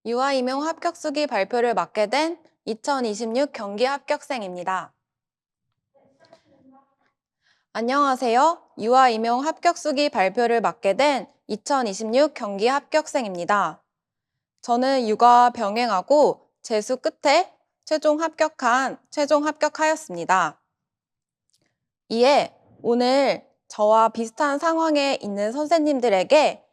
유아 임용 합격수기 발표를 맡게 된 2026 경기 합격생입니다. 안녕하세요. 유아 임용 합격수기 발표를 맡게 된 2026 경기 합격생입니다. 저는 육아 병행하고 재수 끝에 최종 합격하였습니다. 이에 오늘 저와 비슷한 상황에 있는 선생님들에게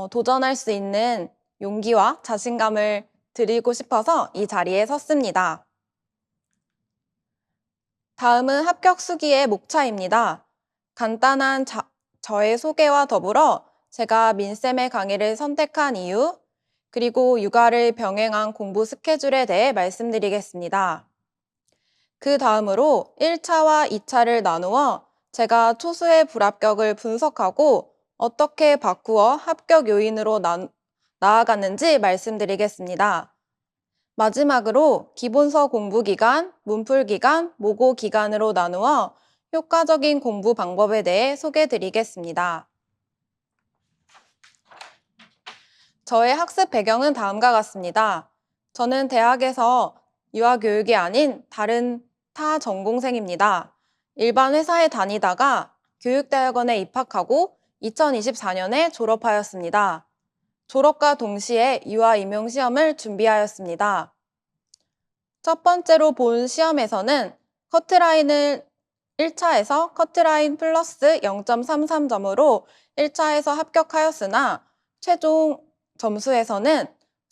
도전할 수 있는 용기와 자신감을 드리고 싶어서 이 자리에 섰습니다. 다음은 합격 수기의 목차입니다. 간단한 저의 소개와 더불어 제가 민쌤의 강의를 선택한 이유, 그리고 육아를 병행한 공부 스케줄에 대해 말씀드리겠습니다. 그 다음으로 1차와 2차를 나누어 제가 초수의 불합격을 분석하고 어떻게 바꾸어 합격 요인으로 나아갔는지 말씀드리겠습니다. 마지막으로 기본서 공부 기간, 문풀 기간, 모고 기간으로 나누어 효과적인 공부 방법에 대해 소개드리겠습니다. 저의 학습 배경은 다음과 같습니다. 저는 대학에서 유아교육이 아닌 다른 타 전공생입니다. 일반 회사에 다니다가 교육대학원에 입학하고 2024년에 졸업하였습니다. 졸업과 동시에 유아 임용 시험을 준비하였습니다. 첫 번째로 본 시험에서는 커트라인을 1차에서 커트라인 플러스 0.33점으로 1차에서 합격하였으나 최종 점수에서는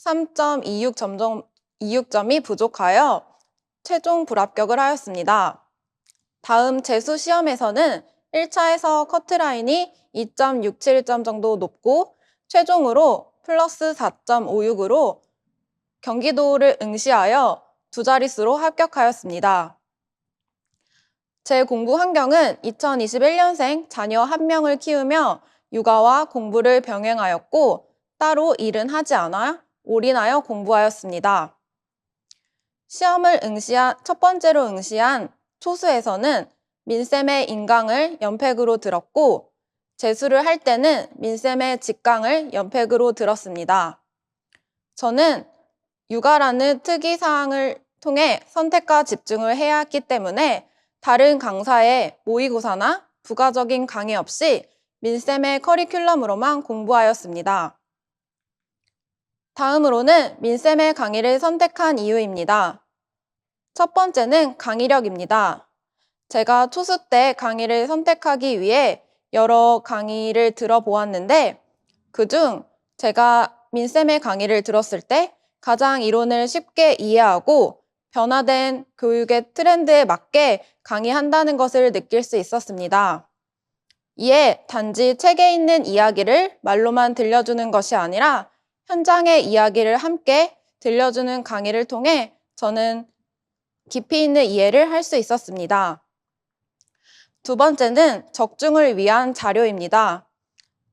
3.26점이 부족하여 최종 불합격을 하였습니다. 다음 재수 시험에서는 1차에서 커트라인이 2.67점 정도 높고 최종으로 플러스 4.56으로 경기도를 응시하여 두 자릿수로 합격하였습니다. 제 공부 환경은 2021년생 자녀 1명을 키우며 육아와 공부를 병행하였고 따로 일은 하지 않아 올인하여 공부하였습니다. 첫 번째로 응시한 초수에서는 민쌤의 인강을 연팩으로 들었고 재수를 할 때는 민쌤의 직강을 연팩으로 들었습니다. 저는 육아라는 특이사항을 통해 선택과 집중을 해야 했기 때문에 다른 강사의 모의고사나 부가적인 강의 없이 민쌤의 커리큘럼으로만 공부하였습니다. 다음으로는 민쌤의 강의를 선택한 이유입니다. 첫 번째는 강의력입니다. 제가 초수 때 강의를 선택하기 위해 여러 강의를 들어보았는데 그중 제가 민쌤의 강의를 들었을 때 가장 이론을 쉽게 이해하고 변화된 교육의 트렌드에 맞게 강의한다는 것을 느낄 수 있었습니다. 이에 단지 책에 있는 이야기를 말로만 들려주는 것이 아니라 현장의 이야기를 함께 들려주는 강의를 통해 저는 깊이 있는 이해를 할 수 있었습니다. 두 번째는 적중을 위한 자료입니다.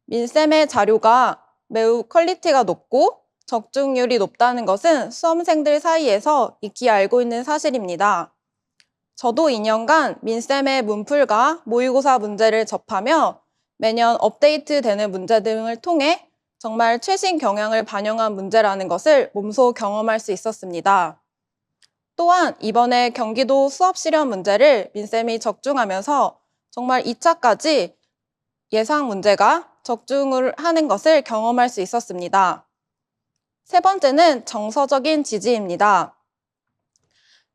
민쌤의 자료가 매우 퀄리티가 높고 적중률이 높다는 것은 수험생들 사이에서 익히 알고 있는 사실입니다. 저도 2년간 민쌤의 문풀과 모의고사 문제를 접하며 매년 업데이트되는 문제 등을 통해 정말 최신 경향을 반영한 문제라는 것을 몸소 경험할 수 있었습니다. 또한 이번에 경기도 수업 실현 문제를 민쌤이 적중하면서 정말 2차까지 예상 문제가 적중을 하는 것을 경험할 수 있었습니다. 세 번째는 정서적인 지지입니다.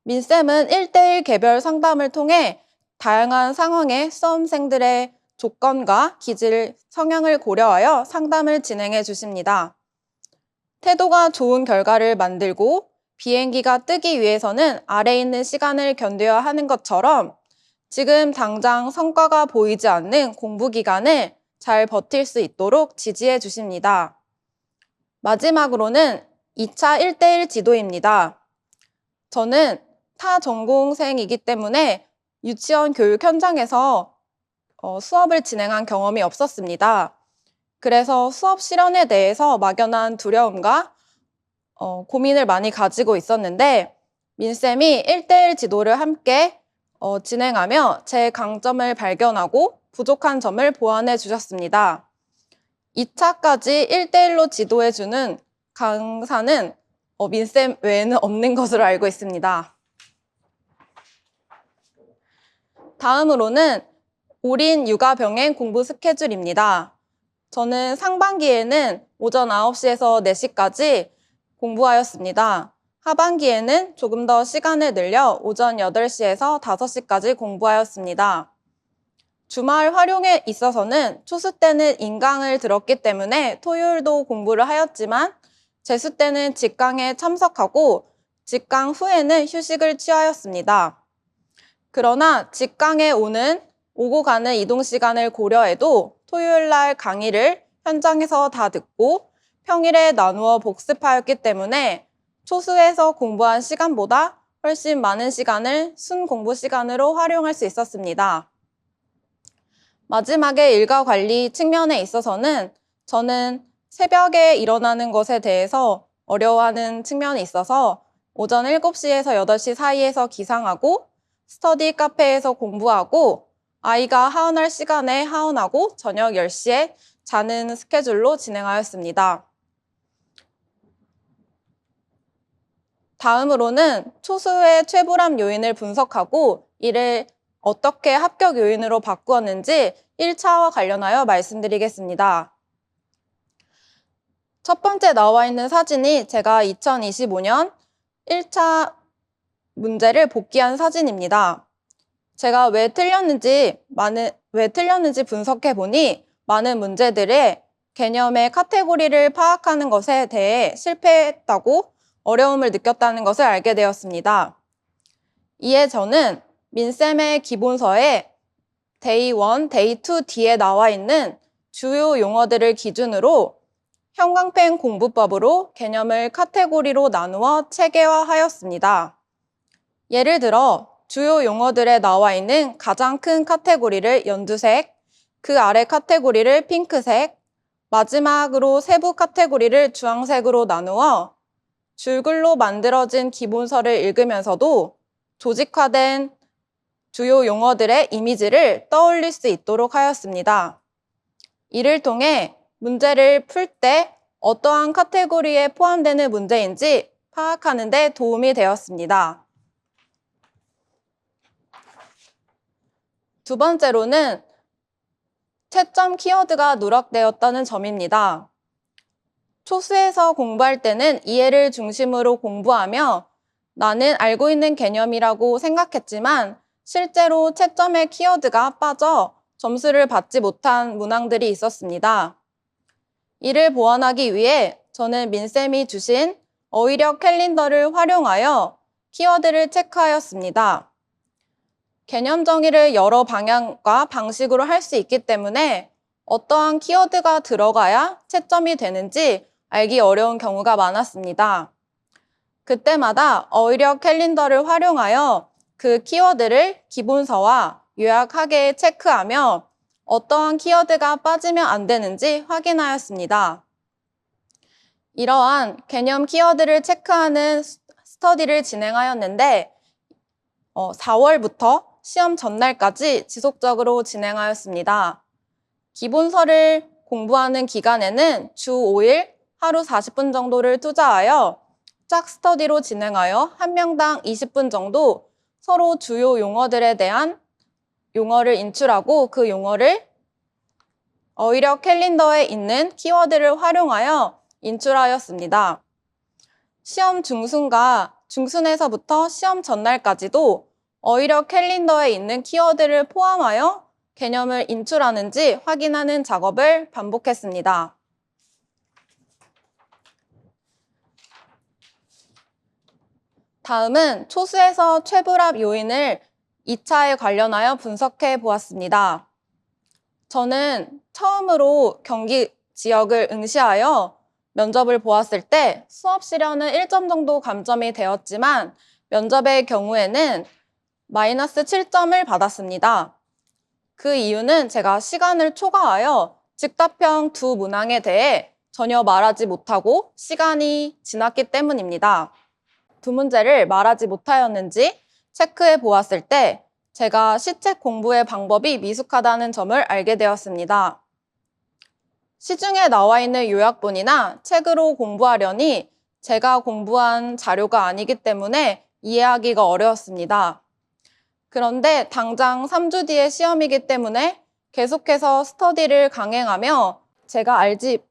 민쌤은 1대1 개별 상담을 통해 다양한 상황의 수험생들의 조건과 기질, 성향을 고려하여 상담을 진행해 주십니다. 태도가 좋은 결과를 만들고 비행기가 뜨기 위해서는 아래에 있는 시간을 견뎌야 하는 것처럼 지금 당장 성과가 보이지 않는 공부 기간을 잘 버틸 수 있도록 지지해 주십니다. 마지막으로는 2차 1대1 지도입니다. 저는 타 전공생이기 때문에 유치원 교육 현장에서 수업을 진행한 경험이 없었습니다. 그래서 수업 실현에 대해서 막연한 두려움과 고민을 많이 가지고 있었는데 민쌤이 1대1 지도를 함께 진행하며 제 강점을 발견하고 부족한 점을 보완해 주셨습니다. 2차까지 1대1로 지도해주는 강사는 민쌤 외에는 없는 것으로 알고 있습니다. 다음으로는 올인 육아 병행 공부 스케줄입니다. 저는 상반기에는 오전 9시에서 4시까지 공부하였습니다. 하반기에는 조금 더 시간을 늘려 오전 8시에서 5시까지 공부하였습니다. 주말 활용에 있어서는 초수 때는 인강을 들었기 때문에 토요일도 공부를 하였지만 재수 때는 직강에 참석하고 직강 후에는 휴식을 취하였습니다. 그러나 직강에 오고 가는 이동 시간을 고려해도 토요일 날 강의를 현장에서 다 듣고 평일에 나누어 복습하였기 때문에 초수에서 공부한 시간보다 훨씬 많은 시간을 순공부 시간으로 활용할 수 있었습니다. 마지막에 일과 관리 측면에 있어서는 저는 새벽에 일어나는 것에 대해서 어려워하는 측면이 있어서 오전 7시에서 8시 사이에서 기상하고 스터디 카페에서 공부하고 아이가 하원할 시간에 하원하고 저녁 10시에 자는 스케줄로 진행하였습니다. 다음으로는 초수의 최불암 요인을 분석하고 이를 어떻게 합격 요인으로 바꾸었는지 1차와 관련하여 말씀드리겠습니다. 첫 번째 나와 있는 사진이 제가 2025년 1차 문제를 복기한 사진입니다. 제가 왜 틀렸는지 분석해 보니 많은 문제들의 개념의 카테고리를 파악하는 것에 대해 실패했다고 어려움을 느꼈다는 것을 알게 되었습니다. 이에 저는 민쌤의 기본서에 데이 1, 데이 2 뒤에 나와 있는 주요 용어들을 기준으로 형광펜 공부법으로 개념을 카테고리로 나누어 체계화하였습니다. 예를 들어 주요 용어들에 나와 있는 가장 큰 카테고리를 연두색, 그 아래 카테고리를 핑크색, 마지막으로 세부 카테고리를 주황색으로 나누어 줄글로 만들어진 기본서를 읽으면서도 조직화된 주요 용어들의 이미지를 떠올릴 수 있도록 하였습니다. 이를 통해 문제를 풀 때 어떠한 카테고리에 포함되는 문제인지 파악하는 데 도움이 되었습니다. 두 번째로는 채점 키워드가 누락되었다는 점입니다. 초수에서 공부할 때는 이해를 중심으로 공부하며 나는 알고 있는 개념이라고 생각했지만 실제로 채점의 키워드가 빠져 점수를 받지 못한 문항들이 있었습니다. 이를 보완하기 위해 저는 민쌤이 주신 어휘력 캘린더를 활용하여 키워드를 체크하였습니다. 개념 정의를 여러 방향과 방식으로 할 수 있기 때문에 어떠한 키워드가 들어가야 채점이 되는지 알기 어려운 경우가 많았습니다. 그때마다 어휘력 캘린더를 활용하여 그 키워드를 기본서와 요약하게 체크하며 어떠한 키워드가 빠지면 안 되는지 확인하였습니다. 이러한 개념 키워드를 체크하는 스터디를 진행하였는데 4월부터 시험 전날까지 지속적으로 진행하였습니다. 기본서를 공부하는 기간에는 주 5일 하루 40분 정도를 투자하여 짝 스터디로 진행하여 한 명당 20분 정도 서로 주요 용어들에 대한 용어를 인출하고 그 용어를 어휘력 캘린더에 있는 키워드를 활용하여 인출하였습니다. 시험 중순과 중순에서부터 시험 전날까지도 어휘력 캘린더에 있는 키워드를 포함하여 개념을 인출하는지 확인하는 작업을 반복했습니다. 다음은 초수에서 최불합 요인을 2차에 관련하여 분석해 보았습니다. 저는 처음으로 경기 지역을 응시하여 면접을 보았을 때 수업 시련은 1점 정도 감점이 되었지만 면접의 경우에는 마이너스 7점을 받았습니다. 그 이유는 제가 시간을 초과하여 즉답형 두 문항에 대해 전혀 말하지 못하고 시간이 지났기 때문입니다. 두 문제를 말하지 못하였는지 체크해 보았을 때 제가 시책 공부의 방법이 미숙하다는 점을 알게 되었습니다. 시중에 나와 있는 요약본이나 책으로 공부하려니 제가 공부한 자료가 아니기 때문에 이해하기가 어려웠습니다. 그런데 당장 3주 뒤에 시험이기 때문에 계속해서 스터디를 강행하며 제가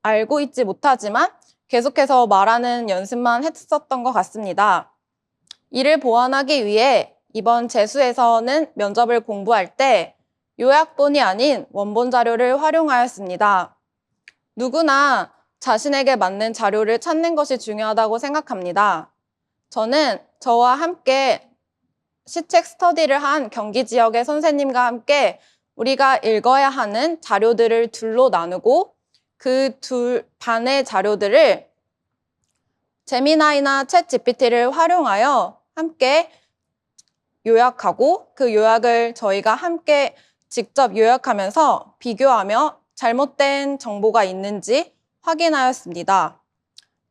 알고 있지 못하지만 계속해서 말하는 연습만 했었던 것 같습니다. 이를 보완하기 위해 이번 재수에서는 면접을 공부할 때 요약본이 아닌 원본 자료를 활용하였습니다. 누구나 자신에게 맞는 자료를 찾는 것이 중요하다고 생각합니다. 저는 저와 함께 시책 스터디를 한 경기 지역의 선생님과 함께 우리가 읽어야 하는 자료들을 둘로 나누고 그 둘 반의 자료들을 제미나이나 챗 GPT를 활용하여 함께 요약하고 그 요약을 저희가 함께 직접 요약하면서 비교하며 잘못된 정보가 있는지 확인하였습니다.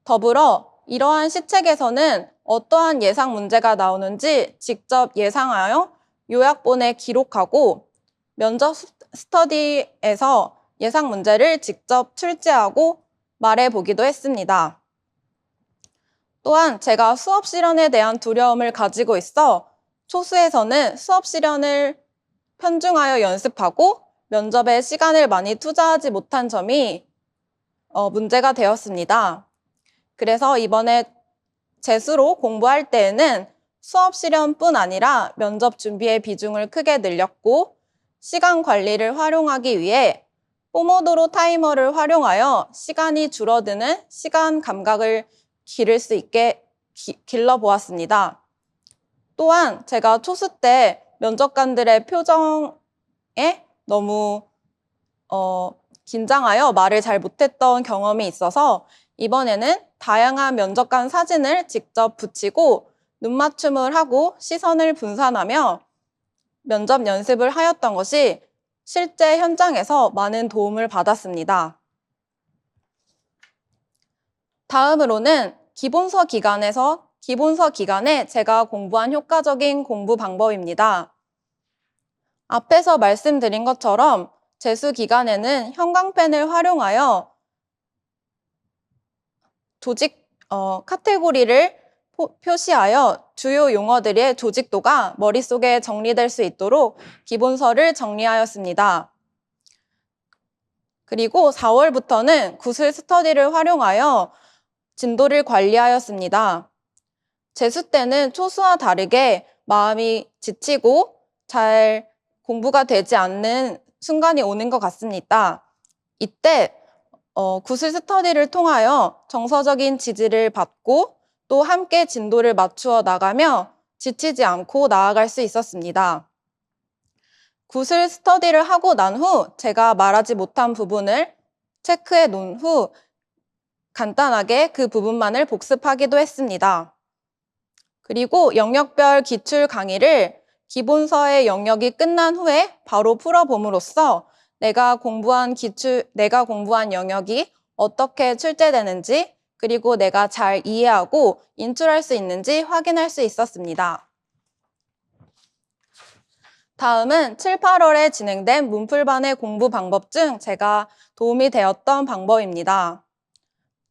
더불어 이러한 시책에서는 어떠한 예상 문제가 나오는지 직접 예상하여 요약본에 기록하고 면접 스터디에서 예상 문제를 직접 출제하고 말해보기도 했습니다. 또한 제가 수업 실현에 대한 두려움을 가지고 있어 초수에서는 수업 실현을 편중하여 연습하고 면접에 시간을 많이 투자하지 못한 점이 문제가 되었습니다. 그래서 이번에 재수로 공부할 때에는 수업 실현뿐 아니라 면접 준비의 비중을 크게 늘렸고 시간 관리를 활용하기 위해 포모도로 타이머를 활용하여 시간이 줄어드는 시간 감각을 기를 수 있게 길러보았습니다. 또한 제가 초수 때 면접관들의 표정에 너무 긴장하여 말을 잘 못했던 경험이 있어서 이번에는 다양한 면접관 사진을 직접 붙이고 눈맞춤을 하고 시선을 분산하며 면접 연습을 하였던 것이 실제 현장에서 많은 도움을 받았습니다. 다음으로는 기본서 기간에 제가 공부한 효과적인 공부 방법입니다. 앞에서 말씀드린 것처럼 재수 기간에는 형광펜을 활용하여 조직 카테고리를 표시하여 주요 용어들의 조직도가 머릿속에 정리될 수 있도록 기본서를 정리하였습니다. 그리고 4월부터는 구슬 스터디를 활용하여 진도를 관리하였습니다. 재수 때는 초수와 다르게 마음이 지치고 잘 공부가 되지 않는 순간이 오는 것 같습니다. 이때 구슬 스터디를 통하여 정서적인 지지를 받고 또 함께 진도를 맞추어 나가며 지치지 않고 나아갈 수 있었습니다. 구슬 스터디를 하고 난 후 제가 말하지 못한 부분을 체크해 놓은 후 간단하게 그 부분만을 복습하기도 했습니다. 그리고 영역별 기출 강의를 기본서의 영역이 끝난 후에 바로 풀어봄으로써 내가 공부한 영역이 어떻게 출제되는지 그리고 내가 잘 이해하고 인출할 수 있는지 확인할 수 있었습니다. 다음은 7, 8월에 진행된 문풀반의 공부 방법 중 제가 도움이 되었던 방법입니다.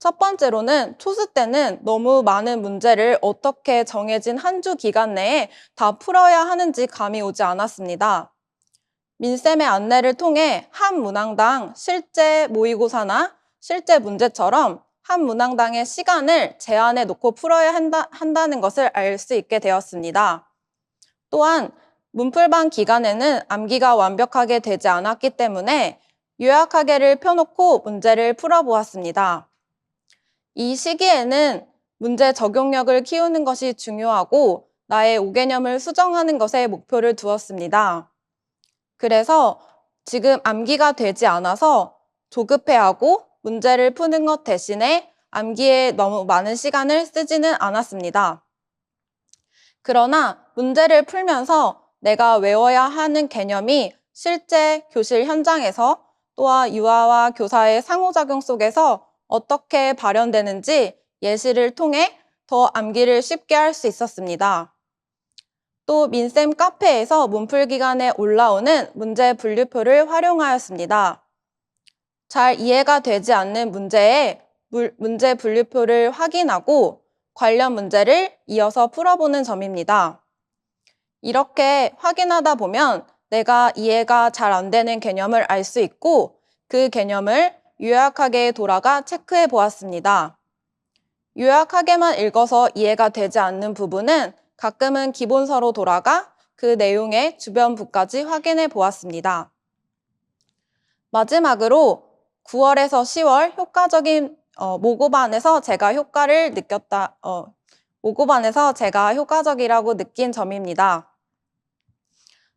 첫 번째로는 초수 때는 너무 많은 문제를 어떻게 정해진 한 주 기간 내에 다 풀어야 하는지 감이 오지 않았습니다. 민쌤의 안내를 통해 한 문항당 실제 모의고사나 실제 문제처럼 한 문항당의 시간을 제한해 놓고 풀어야 한다는 것을 알 수 있게 되었습니다. 또한 문풀반 기간에는 암기가 완벽하게 되지 않았기 때문에 요약하개를 펴놓고 문제를 풀어보았습니다. 이 시기에는 문제 적용력을 키우는 것이 중요하고 나의 5개념을 수정하는 것에 목표를 두었습니다. 그래서 지금 암기가 되지 않아서 조급해하고 문제를 푸는 것 대신에 암기에 너무 많은 시간을 쓰지는 않았습니다. 그러나 문제를 풀면서 내가 외워야 하는 개념이 실제 교실 현장에서 또한 유아와 교사의 상호작용 속에서 어떻게 발현되는지 예시를 통해 더 암기를 쉽게 할 수 있었습니다. 또 민쌤 카페에서 문풀 기간에 올라오는 문제 분류표를 활용하였습니다. 잘 이해가 되지 않는 문제에 문제 분류표를 확인하고 관련 문제를 이어서 풀어보는 점입니다. 이렇게 확인하다 보면 내가 이해가 잘 안 되는 개념을 알 수 있고 그 개념을 요약하게 돌아가 체크해 보았습니다. 요약하게만 읽어서 이해가 되지 않는 부분은 가끔은 기본서로 돌아가 그 내용의 주변부까지 확인해 보았습니다. 마지막으로 9월에서 10월 효과적인 모고반에서 제가 모고반에서 제가 효과적이라고 느낀 점입니다.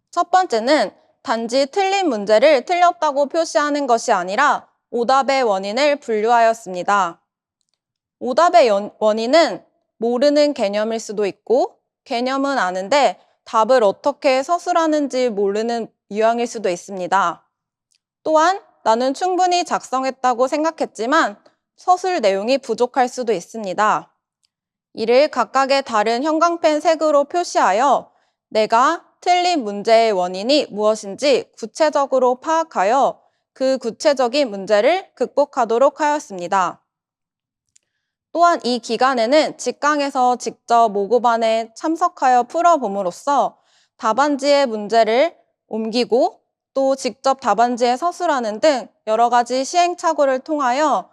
첫 번째는 단지 틀린 문제를 틀렸다고 표시하는 것이 아니라 오답의 원인을 분류하였습니다. 오답의 원인은 모르는 개념일 수도 있고 개념은 아는데 답을 어떻게 서술하는지 모르는 유형일 수도 있습니다. 또한 나는 충분히 작성했다고 생각했지만 서술 내용이 부족할 수도 있습니다. 이를 각각의 다른 형광펜 색으로 표시하여 내가 틀린 문제의 원인이 무엇인지 구체적으로 파악하여 그 구체적인 문제를 극복하도록 하였습니다. 또한 이 기간에는 직강에서 직접 모고반에 참석하여 풀어봄으로써 답안지에 문제를 옮기고 또 직접 답안지에 서술하는 등 여러 가지 시행착오를 통하여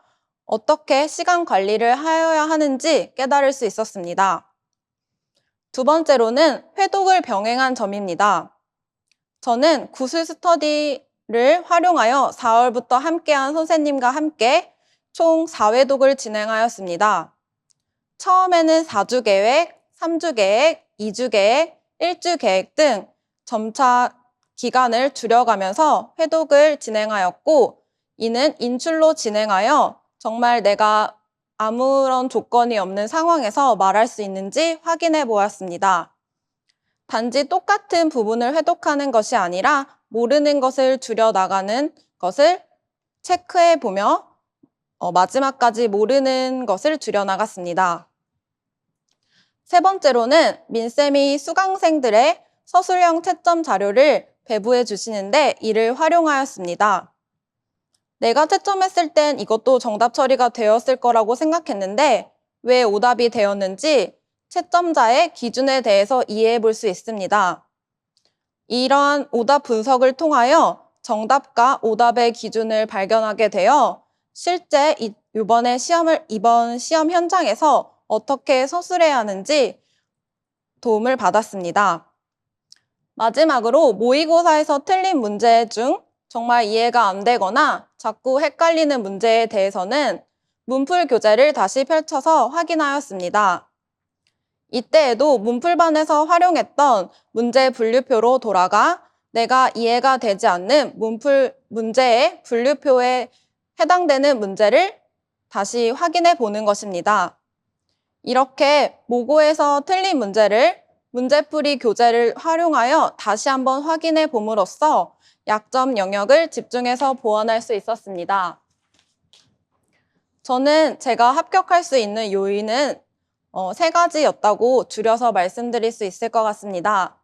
어떻게 시간 관리를 하여야 하는지 깨달을 수 있었습니다. 두 번째로는 회독을 병행한 점입니다. 저는 구슬 스터디를 활용하여 4월부터 함께한 선생님과 함께 총 4회독을 진행하였습니다. 처음에는 4주 계획, 3주 계획, 2주 계획, 1주 계획 등 점차 기간을 줄여가면서 회독을 진행하였고 이는 인출로 진행하여 정말 내가 아무런 조건이 없는 상황에서 말할 수 있는지 확인해 보았습니다. 단지 똑같은 부분을 회독하는 것이 아니라 모르는 것을 줄여나가는 것을 체크해 보며 마지막까지 모르는 것을 줄여나갔습니다. 세 번째로는 민쌤이 수강생들의 서술형 채점 자료를 배부해 주시는데 이를 활용하였습니다. 내가 채점했을 땐 이것도 정답 처리가 되었을 거라고 생각했는데 왜 오답이 되었는지 채점자의 기준에 대해서 이해해 볼 수 있습니다. 이러한 오답 분석을 통하여 정답과 오답의 기준을 발견하게 되어 실제 이번 시험 현장에서 어떻게 서술해야 하는지 도움을 받았습니다. 마지막으로 모의고사에서 틀린 문제 중 정말 이해가 안 되거나 자꾸 헷갈리는 문제에 대해서는 문풀 교재를 다시 펼쳐서 확인하였습니다. 이때에도 문풀반에서 활용했던 문제 분류표로 돌아가 내가 이해가 되지 않는 문제의 분류표에 해당되는 문제를 다시 확인해 보는 것입니다. 이렇게 모고에서 틀린 문제를 문제풀이 교재를 활용하여 다시 한번 확인해 봄으로써 약점 영역을 집중해서 보완할 수 있었습니다. 저는 제가 합격할 수 있는 요인은 3가지였다고 줄여서 말씀드릴 수 있을 것 같습니다.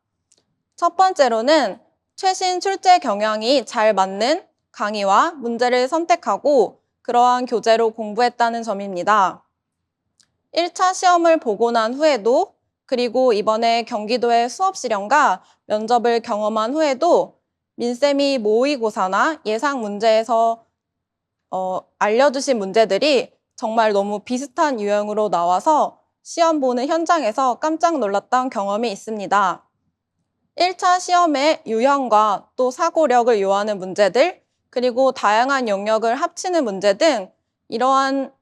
첫 번째로는 최신 출제 경향이 잘 맞는 강의와 문제를 선택하고 그러한 교재로 공부했다는 점입니다. 1차 시험을 보고 난 후에도 그리고 이번에 경기도의 수업 실현과 면접을 경험한 후에도 민쌤이 모의고사나 예상 문제에서 알려주신 문제들이 정말 너무 비슷한 유형으로 나와서 시험 보는 현장에서 깜짝 놀랐던 경험이 있습니다. 1차 시험의 유형과 또 사고력을 요하는 문제들, 그리고 다양한 영역을 합치는 문제 등 이러한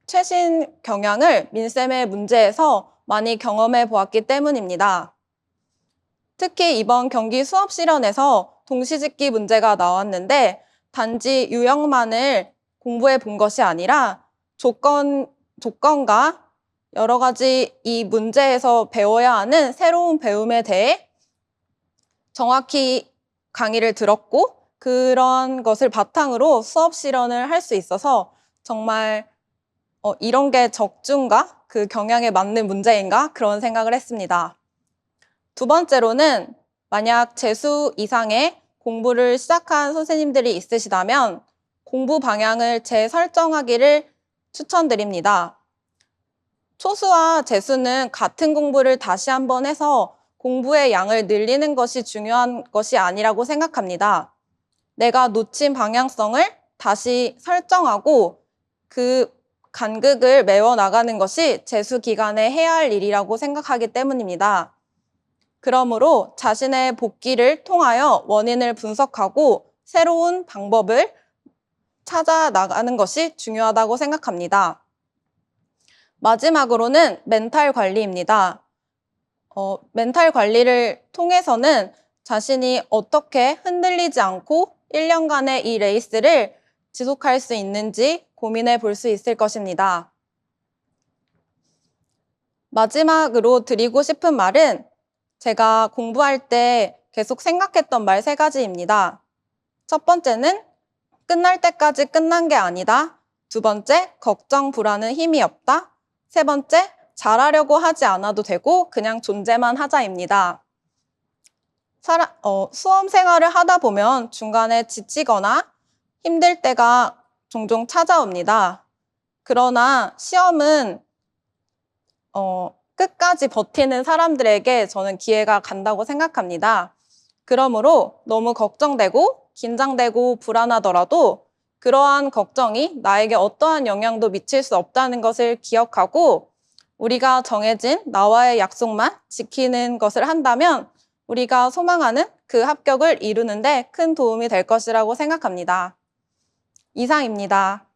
최신 경향을 민쌤의 문제에서 많이 경험해 보았기 때문입니다. 특히 이번 경기 수업 실현에서 동시짓기 문제가 나왔는데 단지 유형만을 공부해 본 것이 아니라 조건과 여러 가지 이 문제에서 배워야 하는 새로운 배움에 대해 정확히 강의를 들었고 그런 것을 바탕으로 수업 실현을 할 수 있어서 정말 이런 게 적중과 그 경향에 맞는 문제인가 그런 생각을 했습니다. 두 번째로는 만약 재수 이상의 공부를 시작한 선생님들이 있으시다면 공부 방향을 재설정하기를 추천드립니다. 초수와 재수는 같은 공부를 다시 한번 해서 공부의 양을 늘리는 것이 중요한 것이 아니라고 생각합니다. 내가 놓친 방향성을 다시 설정하고 그 간극을 메워나가는 것이 재수 기간에 해야 할 일이라고 생각하기 때문입니다. 그러므로 자신의 복기를 통하여 원인을 분석하고 새로운 방법을 찾아 나가는 것이 중요하다고 생각합니다. 마지막으로는 멘탈 관리입니다. 멘탈 관리를 통해서는 자신이 어떻게 흔들리지 않고 1년간의 이 레이스를 지속할 수 있는지 고민해 볼 수 있을 것입니다. 마지막으로 드리고 싶은 말은 제가 공부할 때 계속 생각했던 말 3가지입니다. 첫 번째는 끝날 때까지 끝난 게 아니다. 두 번째, 걱정, 불안은 힘이 없다. 세 번째, 잘하려고 하지 않아도 되고 그냥 존재만 하자입니다. 수험 생활을 하다 보면 중간에 지치거나 힘들 때가 종종 찾아옵니다. 그러나 시험은 끝까지 버티는 사람들에게 저는 기회가 간다고 생각합니다. 그러므로 너무 걱정되고 긴장되고 불안하더라도 그러한 걱정이 나에게 어떠한 영향도 미칠 수 없다는 것을 기억하고 우리가 정해진 나와의 약속만 지키는 것을 한다면 우리가 소망하는 그 합격을 이루는 데 큰 도움이 될 것이라고 생각합니다. 이상입니다.